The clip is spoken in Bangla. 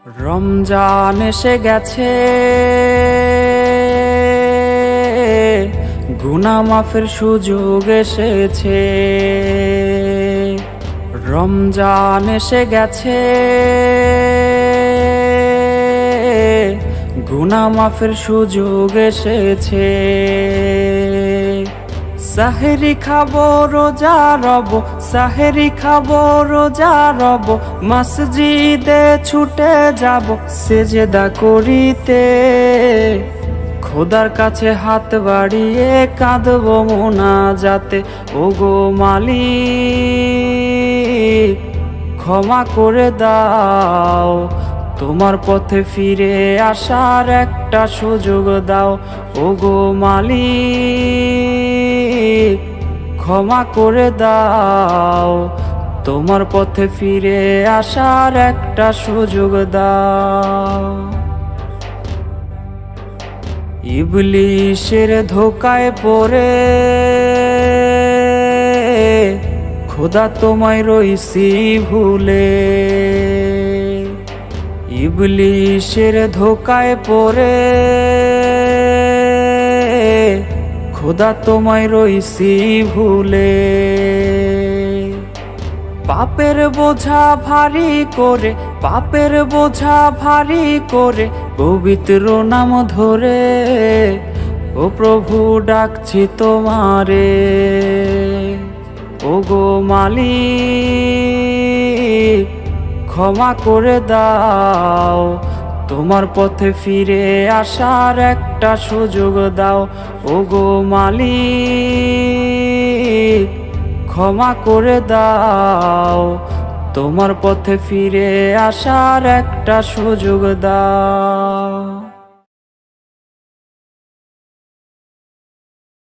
রমজান এসে গেছে, গুনাহ মাফের সুযোগ এসেছে। রমজান এসে গেছে, গুনাহ মাফের সুযোগ এসেছে। সাহেরি খাবো রোজা রব, সাহেরি খাবো রোজা রব, মসজিদে ছুটে যাব সেজদা করিতে। খোদার কাছে হাত বাড়িয়ে কাঁদবো মোনাজাতে, ওগো মালিক ক্ষমা করে দাও, তোমার পথে ফিরে আসার একটা সুযোগ দাও। ওগো মালিক ক্ষমা করে দাও, তোমার পথে ফিরে আসার একটা সুযোগ দাও। ইবলিশের ধোকায় পড়ে খোদা তোমায় রইছি ভুলে। ইবলিশের ধোকায় পড়ে খোদা তোমায় রইছি ভুলে। পাপের বোঝা ভারী করে, পাপের বোঝা ভারী করে পবিত্র নাম ধরে, ও প্রভু ডাকছি তোমারে। ওগো মালিক ক্ষমা করে দাও, তোমার পথে ফিরে আসার একটা সুযোগ দাও। ওগো মালিক ক্ষমা করে দাও, তোমার পথে ফিরে আসার একটা সুযোগ দাও।